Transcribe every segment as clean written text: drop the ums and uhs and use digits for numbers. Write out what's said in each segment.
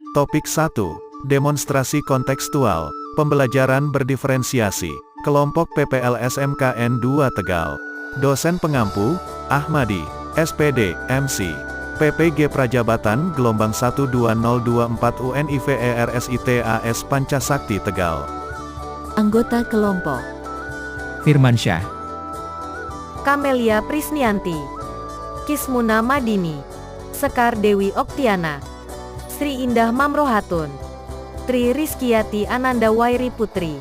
Topik 1. Demonstrasi kontekstual, pembelajaran berdiferensiasi, kelompok PPLSMKN 2 Tegal. Dosen pengampu, Ahmadi, SPD, MC. PPG Prajabatan gelombang 12024 UNIVERSITAS Pancasakti Tegal. Anggota kelompok: Firmansyah, Kamelia Prisnianti, Kismuna Madini, Sekar Dewi Oktiana, Sri Indah Mamrohatun, Tri Rizkyati Ananda Wairi Putri.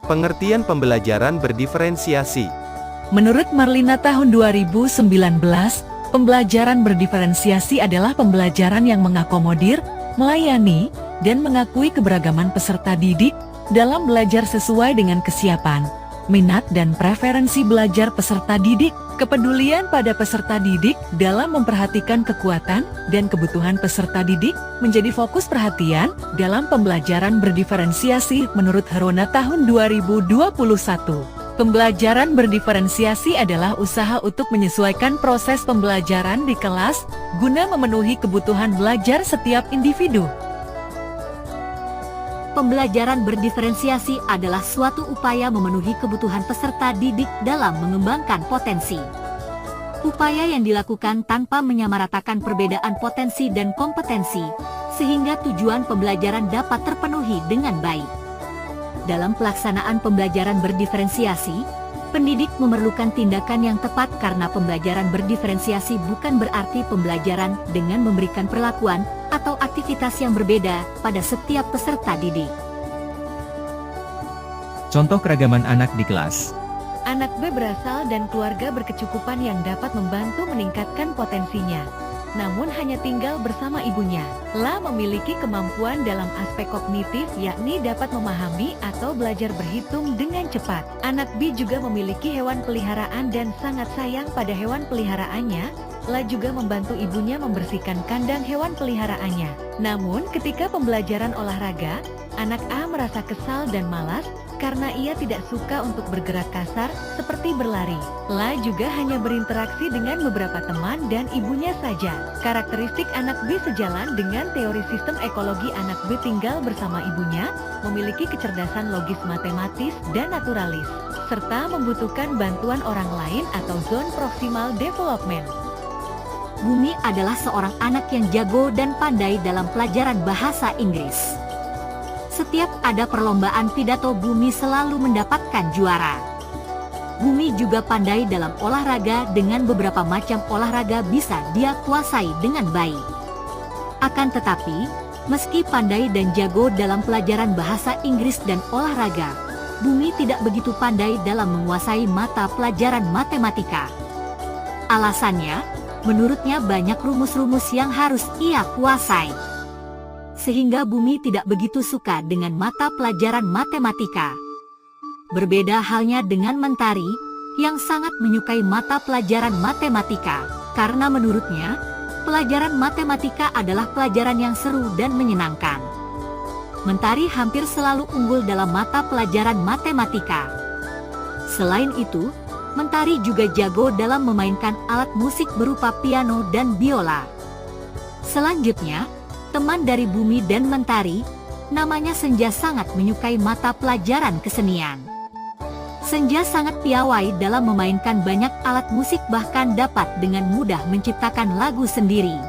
Pengertian pembelajaran berdiferensiasi. Menurut Marlina tahun 2019, pembelajaran berdiferensiasi adalah pembelajaran yang mengakomodir, melayani, dan mengakui keberagaman peserta didik dalam belajar sesuai dengan kesiapan, minat dan preferensi belajar peserta didik, kepedulian pada peserta didik dalam memperhatikan kekuatan dan kebutuhan peserta didik menjadi fokus perhatian dalam pembelajaran berdiferensiasi menurut Herona tahun 2021. Pembelajaran berdiferensiasi adalah usaha untuk menyesuaikan proses pembelajaran di kelas guna memenuhi kebutuhan belajar setiap individu. Pembelajaran berdiferensiasi adalah suatu upaya memenuhi kebutuhan peserta didik dalam mengembangkan potensi. Upaya yang dilakukan tanpa menyamaratakan perbedaan potensi dan kompetensi, sehingga tujuan pembelajaran dapat terpenuhi dengan baik. Dalam pelaksanaan pembelajaran berdiferensiasi, pendidik memerlukan tindakan yang tepat karena pembelajaran berdiferensiasi bukan berarti pembelajaran dengan memberikan perlakuan atau aktivitas yang berbeda pada setiap peserta didik. contoh keragaman anak di kelas. Anak B berasal dan keluarga berkecukupan yang dapat membantu meningkatkan potensinya. Namun hanya tinggal bersama ibunya. La memiliki kemampuan dalam aspek kognitif yakni dapat memahami atau belajar berhitung dengan cepat. Anak B juga memiliki hewan peliharaan dan sangat sayang pada hewan peliharaannya. La juga membantu ibunya membersihkan kandang hewan peliharaannya. Namun ketika pembelajaran olahraga, anak A merasa kesal dan malas karena ia tidak suka untuk bergerak kasar seperti berlari. La juga hanya berinteraksi dengan beberapa teman dan ibunya saja. Karakteristik anak B sejalan dengan teori sistem ekologi. Anak B tinggal bersama ibunya, memiliki kecerdasan logis matematis dan naturalis, serta membutuhkan bantuan orang lain atau zone proximal development. Bumi adalah seorang anak yang jago dan pandai dalam pelajaran bahasa Inggris. Setiap ada perlombaan pidato, Bumi selalu mendapatkan juara. Bumi juga pandai dalam olahraga, dengan beberapa macam olahraga bisa dia kuasai dengan baik. Akan tetapi, meski pandai dan jago dalam pelajaran bahasa Inggris dan olahraga, Bumi tidak begitu pandai dalam menguasai mata pelajaran matematika. Alasannya, menurutnya banyak rumus-rumus yang harus ia kuasai, sehingga Bumi tidak begitu suka dengan mata pelajaran matematika. Berbeda halnya dengan Mentari, yang sangat menyukai mata pelajaran matematika, karena menurutnya, pelajaran matematika adalah pelajaran yang seru dan menyenangkan. Mentari hampir selalu unggul dalam mata pelajaran matematika. Selain itu, Mentari juga jago dalam memainkan alat musik berupa piano dan biola. Selanjutnya, teman dari Bumi dan Mentari, namanya Senja, sangat menyukai mata pelajaran kesenian. Senja sangat piawai dalam memainkan banyak alat musik, bahkan dapat dengan mudah menciptakan lagu sendiri.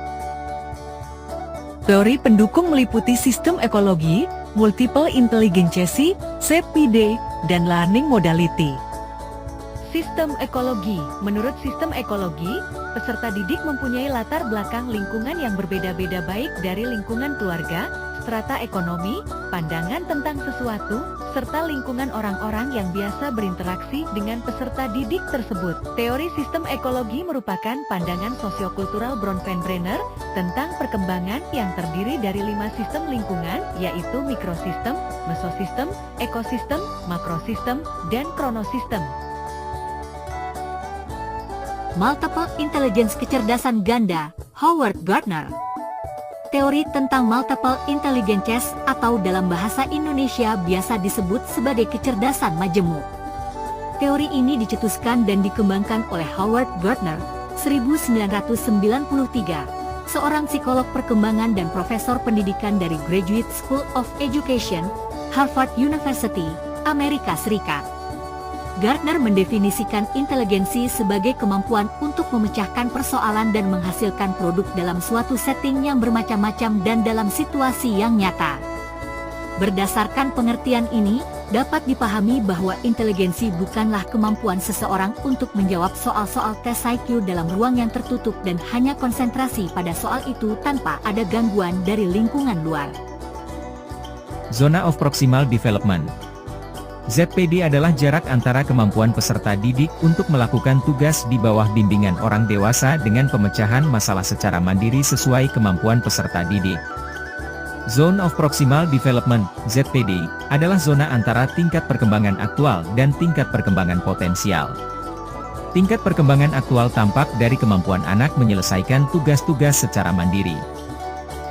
Teori pendukung meliputi sistem ekologi, multiple intelligence, CPD, dan learning modality. Sistem ekologi. Menurut sistem ekologi, peserta didik mempunyai latar belakang lingkungan yang berbeda-beda, baik dari lingkungan keluarga, strata ekonomi, pandangan tentang sesuatu, serta lingkungan orang-orang yang biasa berinteraksi dengan peserta didik tersebut. Teori sistem ekologi merupakan pandangan sosiokultural Bronfenbrenner tentang perkembangan yang terdiri dari 5 sistem lingkungan, yaitu mikrosistem, mesosistem, ekosistem, makrosistem, dan kronosistem. Multiple Intelligence, kecerdasan ganda, Howard Gardner. Teori tentang multiple intelligence atau dalam bahasa Indonesia biasa disebut sebagai kecerdasan majemuk. Teori ini dicetuskan dan dikembangkan oleh Howard Gardner 1993 seorang psikolog perkembangan dan profesor pendidikan dari Graduate School of Education, Harvard University, Amerika Serikat. Gardner mendefinisikan inteligensi sebagai kemampuan untuk memecahkan persoalan dan menghasilkan produk dalam suatu setting yang bermacam-macam dan dalam situasi yang nyata. Berdasarkan pengertian ini, dapat dipahami bahwa inteligensi bukanlah kemampuan seseorang untuk menjawab soal-soal tes IQ dalam ruang yang tertutup dan hanya konsentrasi pada soal itu tanpa ada gangguan dari lingkungan luar. Zona of Proximal Development. ZPD adalah jarak antara kemampuan peserta didik untuk melakukan tugas di bawah bimbingan orang dewasa dengan pemecahan masalah secara mandiri sesuai kemampuan peserta didik. Zone of Proximal Development, ZPD, adalah zona antara tingkat perkembangan aktual dan tingkat perkembangan potensial. Tingkat perkembangan aktual tampak dari kemampuan anak menyelesaikan tugas-tugas secara mandiri.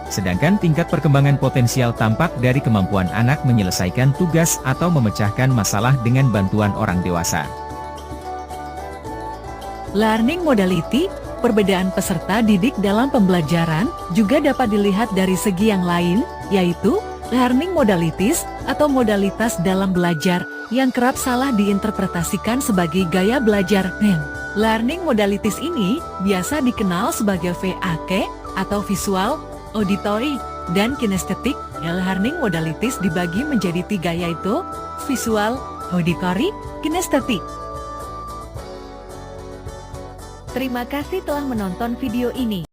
Sedangkan tingkat perkembangan potensial tampak dari kemampuan anak menyelesaikan tugas atau memecahkan masalah dengan bantuan orang dewasa. Learning modality, perbedaan peserta didik dalam pembelajaran, juga dapat dilihat dari segi yang lain, yaitu learning modalities atau modalitas dalam belajar yang kerap salah diinterpretasikan sebagai gaya belajar. Learning modalities ini biasa dikenal sebagai VAK atau visual, auditory, dan kinestetik. Learning modalities dibagi menjadi 3 yaitu visual, auditory, kinestetik. Terima kasih telah menonton video ini.